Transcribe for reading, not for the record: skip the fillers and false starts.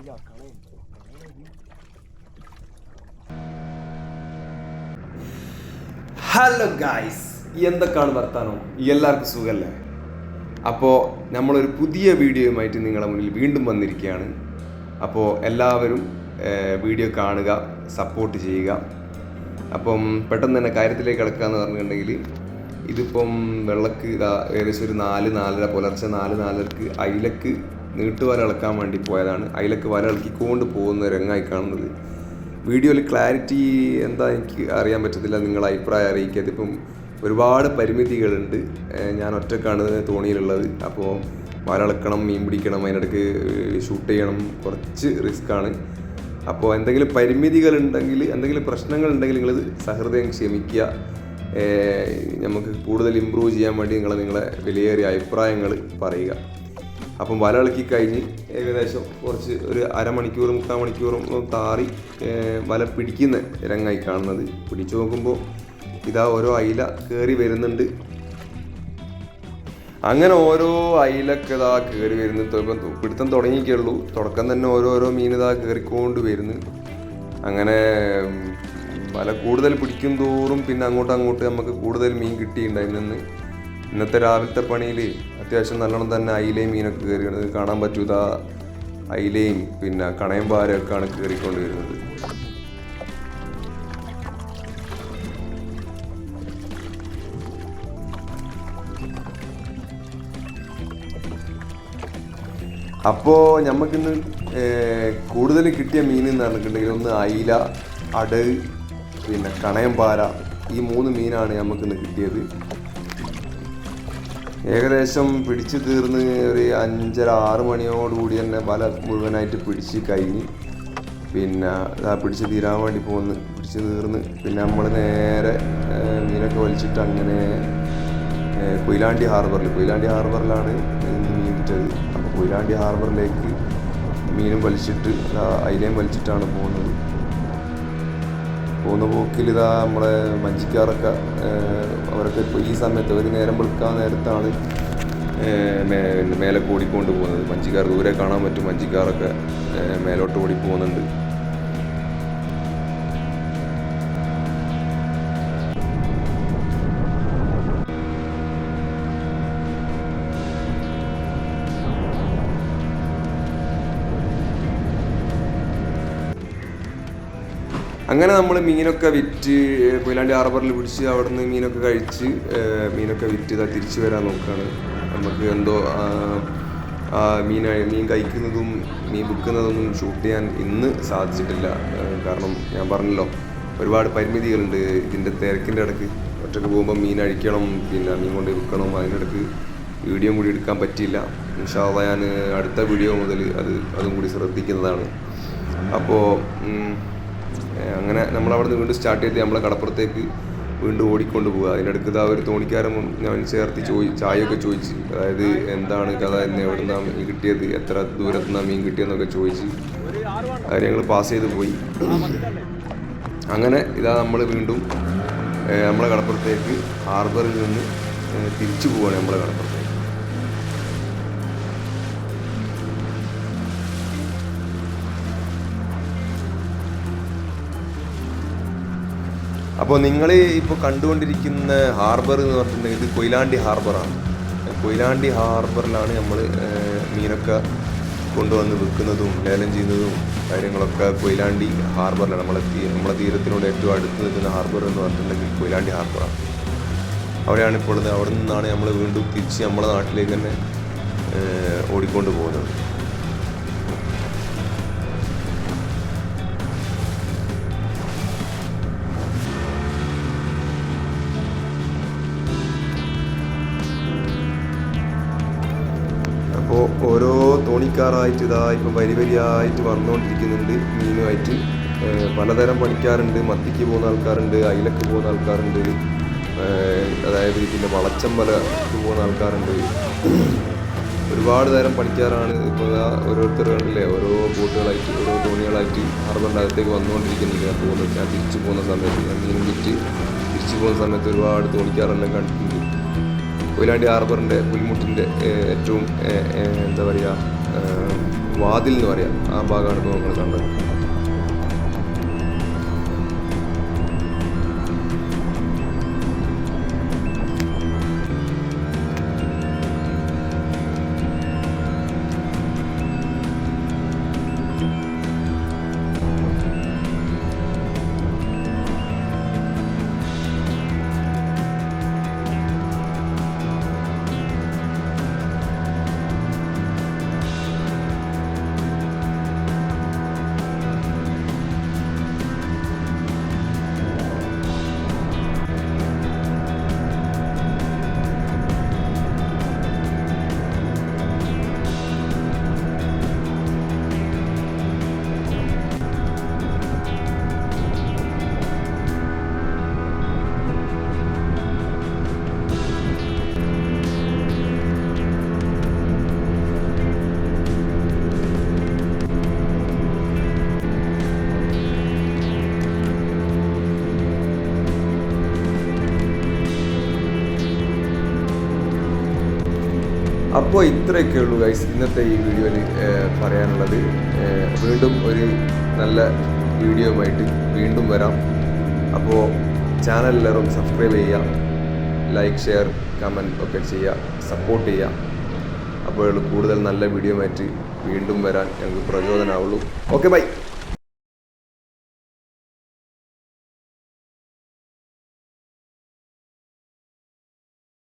Hello guys, എന്തൊക്കെയാണ് വർത്താനം? എല്ലാവർക്കും സുഖമല്ലേ? അപ്പോൾ നമ്മളൊരു പുതിയ വീഡിയോയുമായിട്ട് നിങ്ങളുടെ മുന്നിൽ വീണ്ടും വന്നിരിക്കുകയാണ്. അപ്പോൾ എല്ലാവരും വീഡിയോ കാണുക, സപ്പോർട്ട് ചെയ്യുക. അപ്പം പെട്ടെന്ന് തന്നെ കാര്യത്തിലേക്ക് കിടക്കുകയെന്ന് പറഞ്ഞിട്ടുണ്ടെങ്കിൽ, ഇതിപ്പം വെള്ളക്ക് ഏകദേശം ഒരു 4-4:30 പുലർച്ചെ 4-4:30 അയിലക്ക് നീട്ടുവല ഇളക്കാൻ വേണ്ടി പോയതാണ്. അയിലക്ക് വല ഇളക്കിക്കൊണ്ട് പോകുന്ന രംഗമായി കാണുന്നത്. വീഡിയോയിൽ ക്ലാരിറ്റി എന്താ എനിക്ക് അറിയാൻ പറ്റത്തില്ല, നിങ്ങളുടെ അഭിപ്രായം അറിയിക്കുക. ഇതിപ്പം ഒരുപാട് പരിമിതികളുണ്ട്. ഞാൻ ഒറ്റക്കാണ് തോണിയിലുള്ളത്. അപ്പോൾ വല ഇളക്കണം, മീൻ പിടിക്കണം, അതിനിടയ്ക്ക് ഷൂട്ട് ചെയ്യണം, കുറച്ച് റിസ്ക്കാണ്. അപ്പോൾ എന്തെങ്കിലും പരിമിതികളുണ്ടെങ്കിൽ, എന്തെങ്കിലും പ്രശ്നങ്ങളുണ്ടെങ്കിൽ നിങ്ങളിത് സഹൃദയം ക്ഷമിക്കുക. നമുക്ക് കൂടുതൽ ഇമ്പ്രൂവ് ചെയ്യാൻ വേണ്ടി നിങ്ങളെ വിലയേറിയ അഭിപ്രായങ്ങൾ പറയുക. അപ്പം വല ഇളക്കി കഴിഞ്ഞ് ഏകദേശം കുറച്ച് ഒരു അരമണിക്കൂറും 3/4 മണിക്കൂറും താറി വല പിടിക്കുന്ന രംഗമായി കാണുന്നത്. പിടിച്ചു നോക്കുമ്പോൾ ഇതാ ഓരോ അയില കയറി വരുന്നുണ്ട്. അങ്ങനെ ഓരോ അയിലൊക്കെ ഇതാ കയറി വരുന്നു. പിടുത്തം തുടങ്ങിയിട്ടുള്ളൂ. തുടക്കം തന്നെ ഓരോരോ മീൻ ഇതാ കയറിക്കൊണ്ട് വരുന്നു. അങ്ങനെ വല കൂടുതൽ പിടിക്കും തോറും പിന്നെ അങ്ങോട്ട് നമുക്ക് കൂടുതൽ മീൻ കിട്ടിയിട്ടുണ്ടായിരുന്നു. ഇന്നത്തെ രാവിലത്തെ പണിയിൽ അത്യാവശ്യം നല്ലോണം തന്നെ അയിലയും മീനൊക്കെ കയറിയത് കാണാൻ പറ്റൂത. അയിലയും പിന്നെ കണയും പാരയൊക്കെയാണ് കയറിക്കൊണ്ട് വരുന്നത്. അപ്പോൾ നമുക്കിന്ന് കൂടുതൽ കിട്ടിയ മീൻ എന്ന് പറഞ്ഞിട്ടുണ്ടെങ്കിൽ ഒന്ന് അയില, അടവ്, പിന്നെ കണയം പാര, ഈ 3 മീനാണ് നമുക്കിന്ന് കിട്ടിയത്. ഏകദേശം പിടിച്ച് തീർന്ന് ഒരു 5:30-6 മണിയോടുകൂടി തന്നെ വല മുഴുവനായിട്ട് പിടിച്ച് കഴിഞ്ഞ് പിന്നെ പിടിച്ച് തീരാൻ വേണ്ടി പിടിച്ച് തീർന്ന് പിന്നെ നമ്മൾ നേരെ മീനൊക്കെ വലിച്ചിട്ട് അങ്ങനെ കൊയിലാണ്ടി ഹാർബറിലാണ് മീൻ കിട്ടത്. അപ്പോൾ കൊയിലാണ്ടി ഹാർബറിലേക്ക് മീനും വലിച്ചിട്ട് അയിലയും വലിച്ചിട്ടാണ് പോകുന്നത്. പോകുന്ന പോക്കിൽ ഇതാ നമ്മളെ വഞ്ചിക്കാറൊക്കെ അവരൊക്കെ ഇപ്പോൾ ഈ സമയത്ത് ഒരു നേരം വെളുക്കാൻ നേരത്താണ് മേലെ ഓടിക്കൊണ്ട് പോകുന്നത്. വഞ്ചിക്കാർ ദൂരെ കാണാൻ പറ്റും. വഞ്ചിക്കാറൊക്കെ മേലോട്ട് ഓടി പോകുന്നുണ്ട്. അങ്ങനെ നമ്മൾ മീനൊക്കെ വിറ്റ് കൊയിലാണ്ടി ഹാർബറിൽ പിടിച്ച് അവിടെ നിന്ന് മീനൊക്കെ കഴിച്ച് മീനൊക്കെ വിറ്റ് ഇതാ തിരിച്ചു വരാൻ നോക്കുകയാണ്. നമുക്ക് എന്തോ മീൻ കഴിക്കുന്നതും മീൻ വിൽക്കുന്നതൊന്നും ഷൂട്ട് ചെയ്യാൻ ഇന്ന് സാധിച്ചിട്ടില്ല. കാരണം ഞാൻ പറഞ്ഞല്ലോ, ഒരുപാട് പരിമിതികളുണ്ട്. ഇതിൻ്റെ തിരക്കിൻ്റെ ഇടയ്ക്ക് ഒറ്റയ്ക്ക് പോകുമ്പോൾ മീൻ അഴിക്കണം, പിന്നെ മീൻ കൊണ്ട് വിൽക്കണം. അതിനിടയ്ക്ക് വീഡിയോ കൂടി എടുക്കാൻ പറ്റിയില്ല. ഇൻഷാ അല്ലാഹ് ഞാൻ അടുത്ത വീഡിയോ മുതൽ അതും കൂടി ശ്രദ്ധിക്കുന്നതാണ്. അപ്പോൾ അങ്ങനെ നമ്മളവിടെ നിന്ന് വീണ്ടും സ്റ്റാർട്ട് ചെയ്ത് നമ്മളെ കടപ്പുറത്തേക്ക് വീണ്ടും ഓടിക്കൊണ്ട് പോകുക. അതിനിടയ്ക്ക് ഇതാ ഒരു തോണിക്കാരൻ ഞാൻ ചേർത്ത് ചായയൊക്കെ ചോദിച്ച്, അതായത് എന്താണ് കഥ, എന്നെ എവിടെ നിന്നാണ് മീൻ കിട്ടിയത്, എത്ര ദൂരത്തു നിന്നാണ് മീൻ കിട്ടിയെന്നൊക്കെ ചോദിച്ച് അത് ഞങ്ങൾ പാസ് ചെയ്ത് പോയി. അങ്ങനെ ഇതാ നമ്മൾ വീണ്ടും നമ്മളെ കടപ്പുറത്തേക്ക് ഹാർബറിൽ നിന്ന് തിരിച്ചു പോവുകയാണ്. നമ്മളെ കടപ്പുറത്തേക്ക് അപ്പോൾ നിങ്ങൾ ഇപ്പോൾ കണ്ടുകൊണ്ടിരിക്കുന്ന ഹാർബർ എന്ന് പറഞ്ഞിട്ടുണ്ടെങ്കിൽ ഇത് കൊയിലാണ്ടി ഹാർബറാണ്. കൊയിലാണ്ടി ഹാർബറിലാണ് നമ്മൾ മീനൊക്കെ കൊണ്ടുവന്ന് വിൽക്കുന്നതും ലേലം ചെയ്യുന്നതും കാര്യങ്ങളൊക്കെ കൊയിലാണ്ടി ഹാർബറിലാണ്. നമ്മളെ തീരത്തിനോട് ഏറ്റവും അടുത്ത് നിൽക്കുന്ന ഹാർബർ എന്ന് പറഞ്ഞിട്ടുണ്ടെങ്കിൽ കൊയിലാണ്ടി ഹാർബറാണ്. അവിടെയാണ് ഇപ്പോൾ ഉള്ളത്. അവിടെ നിന്നാണ് നമ്മൾ വീണ്ടും തിരിച്ച് നമ്മളെ നാട്ടിലേക്ക് തന്നെ ഓടിക്കൊണ്ട് പോകുന്നത്. അപ്പോൾ ഓരോ തോണിക്കാറായിട്ട് ഇതാ ഇപ്പം വരിയായിട്ട് വന്നുകൊണ്ടിരിക്കുന്നുണ്ട് മീനുമായിട്ട്. പലതരം പണിക്കാരുണ്ട്. മത്തിക്ക് പോകുന്ന ആൾക്കാരുണ്ട്, അയിലക്ക് പോകുന്ന ആൾക്കാരുണ്ട്, അതായത് പിന്നെ വളച്ചമ്പലക്ക് പോകുന്ന ആൾക്കാരുണ്ട്. ഒരുപാട് തരം പണിക്കാരാണ് ഇപ്പോൾ ഓരോരുത്തർ കണ്ടില്ലേ, ഓരോ ബോട്ടുകളായിട്ട് ഓരോ തോണികളായിട്ട് ഹാർബറിൻ്റെ അകത്തേക്ക് വന്നുകൊണ്ടിരിക്കുന്നുണ്ട്. ഞാൻ തിരിച്ചു പോകുന്ന സമയത്ത്, ഞാൻ മീൻ വിറ്റ് തിരിച്ചു പോകുന്ന സമയത്ത് ഒരുപാട് തോണിക്കാരെല്ലാം കണ്ടിട്ടുണ്ട്. കൊയിലാണ്ടി ഹാർബറിൻ്റെ പുൽമുട്ടിൻ്റെ ഏറ്റവും എന്താ പറയുക വാതിൽ എന്ന് പറയാം, ആ ഭാഗമാണ് ഇപ്പോൾ നമ്മൾ കണ്ടത്. അപ്പോൾ ഇത്രയൊക്കെ ഉള്ളൂ ഗൈസ് ഇന്നത്തെ ഈ വീഡിയോയിൽ പറയാനുള്ളത്. വീണ്ടും ഒരു നല്ല വീഡിയോയുമായിട്ട് വീണ്ടും വരാം. അപ്പോൾ ചാനൽ എല്ലാവരും സബ്സ്ക്രൈബ് ചെയ്യുക, ലൈക്ക്, ഷെയർ, കമൻറ്റ് ഒക്കെ ചെയ്യുക, സപ്പോർട്ട് ചെയ്യുക. അപ്പോൾ കൂടുതൽ നല്ല വീഡിയോയുമായിട്ട് വീണ്ടും വരാൻ ഞങ്ങൾക്ക് പ്രചോദനമാവുള്ളൂ. Okay, by.